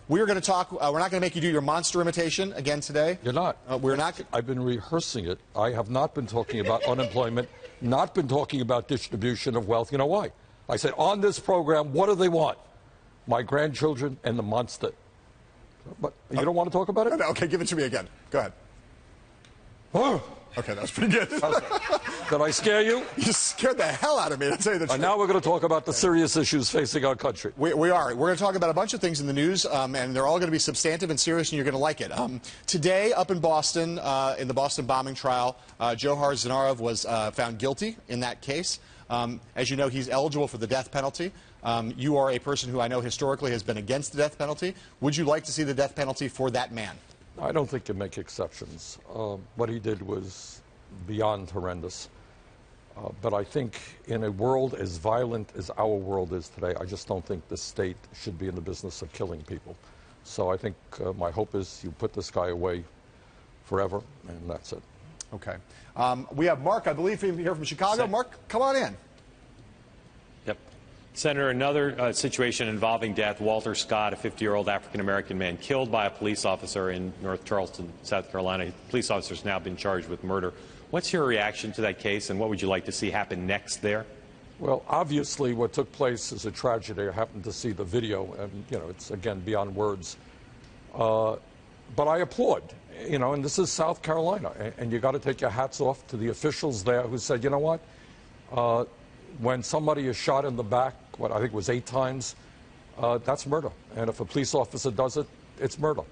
We're going to talk. We're not going to make you do your monster imitation again today. You're not. We're not. I've been rehearsing it. I have not been talking about unemployment, not been talking about distribution of wealth. You know why? I said, on this program, what do they want? My grandchildren and the monster. But you don't want to talk about it? No, okay, give it to me again. Go ahead. Oh. Okay, that was pretty good. Did I scare you? You scared the hell out of me, to tell you the truth. Now we're going to talk about the serious issues facing our country. We are. We're going to talk about a bunch of things in the news, and they're all going to be substantive and serious, and you're going to like it. Today, up in Boston, in the Boston bombing trial, Johar Zanarov was found guilty in that case. As you know, he's eligible for the death penalty. You are a person who I know historically has been against the death penalty. Would you like to see the death penalty for that man? I don't think you make exceptions. What he did was beyond horrendous. But I think in a world as violent as our world is today, I just don't think the state should be in the business of killing people. So I think my hope is you put this guy away forever, and that's it. Okay. We have Mark, I believe, here from Chicago. Mark, come on in. Yep. Senator, another situation involving death. Walter Scott, a 50-year-old African-American man killed by a police officer in North Charleston, South Carolina. Police officer's now been charged with murder. What's your reaction to that case, and what would you like to see happen next there? Well, obviously, what took place is a tragedy. I happened to see the video, and, you know, it's, again, beyond words. But I applaud, you know, and this is South Carolina, and you got to take your hats off to the officials there who said, you know what, when somebody is shot in the back, what I think was 8 times, that's murder. And if a police officer does it, it's murder.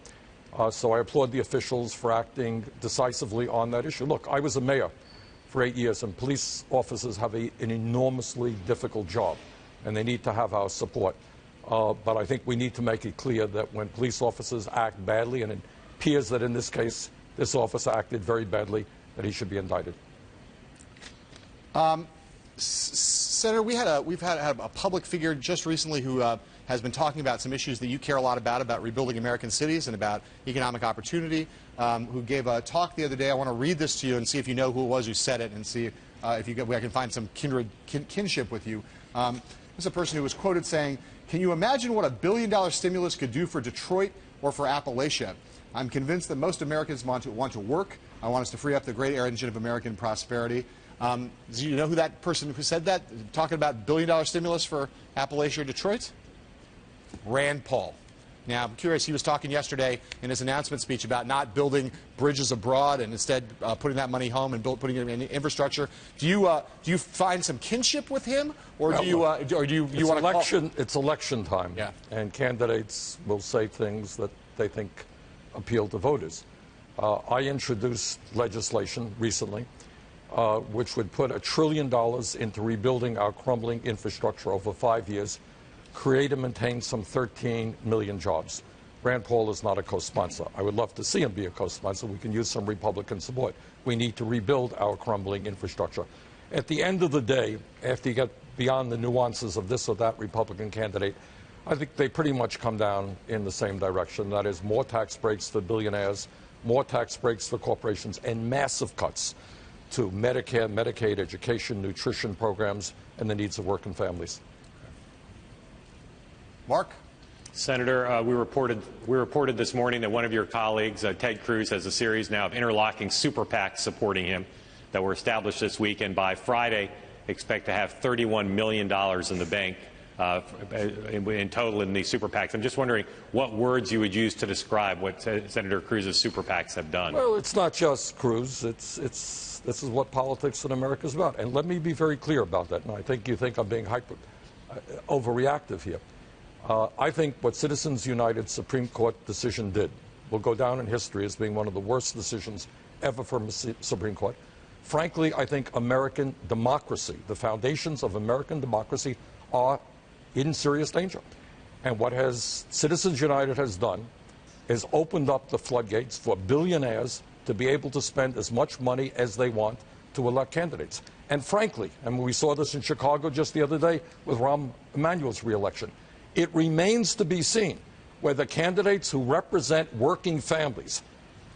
So I applaud the officials for acting decisively on that issue. Look, I was a mayor for 8 years, and police officers have an enormously difficult job, and they need to have our support. But I think we need to make it clear that when police officers act badly, and it appears that in this case, this officer acted very badly, that he should be indicted. Senator, we've had a public figure just recently who has been talking about some issues that you care a lot about rebuilding American cities and about economic opportunity, who gave a talk the other day. I want to read this to you and see if you know who it was who said it, and see if I can find some kinship with you. This is a person who was quoted saying, "Can you imagine what a $1 billion stimulus could do for Detroit or for Appalachia? I'm convinced that most Americans want to work. I want us to free up the great engine of American prosperity." Do you know who that person who said that, talking about $1 billion stimulus for Appalachia or Detroit? Rand Paul. Now, I'm curious, he was talking yesterday in his announcement speech about not building bridges abroad and instead putting that money home and putting it in infrastructure. Do you find some kinship with him, or do you want to call? It's election time, yeah, and candidates will say things that they think appeal to voters. I introduced legislation recently which would put $1 trillion into rebuilding our crumbling infrastructure over 5 years, create and maintain some 13 million jobs. Rand Paul is not a co-sponsor. I would love to see him be a co-sponsor. We can use some Republican support. We need to rebuild our crumbling infrastructure. At the end of the day, after you get beyond the nuances of this or that Republican candidate, I think they pretty much come down in the same direction. That is, more tax breaks for billionaires, more tax breaks for corporations, and massive cuts to Medicare, Medicaid, education, nutrition programs, and the needs of working families. Mark? Senator, we reported this morning that one of your colleagues, Ted Cruz, has a series now of interlocking super PACs supporting him that were established this week, and by Friday expect to have $31 million in the bank in total in these super PACs. I'm just wondering what words you would use to describe what Senator Cruz's super PACs have done. Well, it's not just Cruz. This is what politics in America is about. And let me be very clear about that. And I think you think I'm being overreactive here. I think what Citizens United Supreme Court decision did will go down in history as being one of the worst decisions ever from the Supreme Court. Frankly, I think American democracy, the foundations of American democracy, are in serious danger. And what Citizens United has done is opened up the floodgates for billionaires to be able to spend as much money as they want to elect candidates. And frankly, and we saw this in Chicago just the other day with Rahm Emanuel's reelection, it remains to be seen whether candidates who represent working families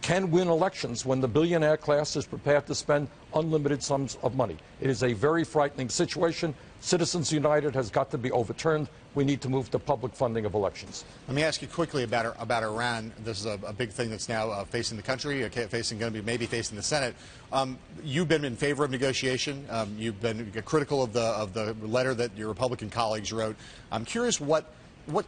can win elections when the billionaire class is prepared to spend unlimited sums of money. It is a very frightening situation. Citizens United has got to be overturned. we need to move to public funding of elections. Let me ask you quickly about Iran. This is a big thing that's now facing the country, maybe facing the Senate. You've been in favor of negotiation. You've been critical of the letter that your Republican colleagues wrote. I'm curious what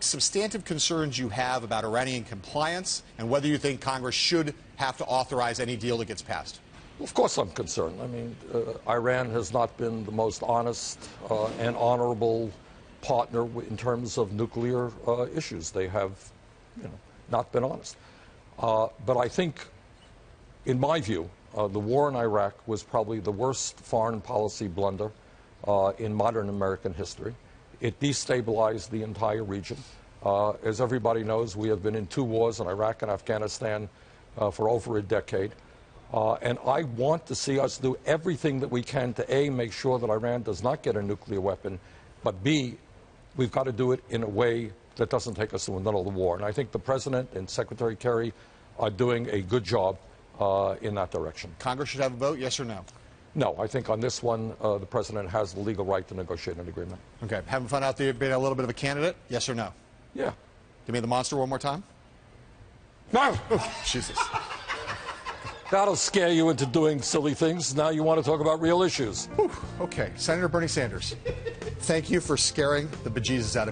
substantive concerns you have about Iranian compliance and whether you think Congress should have to authorize any deal that gets passed. Of course I'm concerned. I mean, Iran has not been the most honest and honorable partner in terms of nuclear issues. They have, not been honest. But I think, in my view, the war in Iraq was probably the worst foreign policy blunder in modern American history. It destabilized the entire region. As everybody knows, we have been in 2 wars in Iraq and Afghanistan for over a decade. And I want to see us do everything that we can to, A, make sure that Iran does not get a nuclear weapon, but B, we've got to do it in a way that doesn't take us to the middle of the war. And I think the President and Secretary Kerry are doing a good job in that direction. Congress should have a vote, yes or no? No, I think on this one, the President has the legal right to negotiate an agreement. Okay. Having fun out there being a little bit of a candidate, yes or no? Yeah. Give me the monster one more time. No! Jesus. That'll scare you into doing silly things. Now you want to talk about real issues. Whew. Okay. Senator Bernie Sanders, thank you for scaring the bejesus out of me.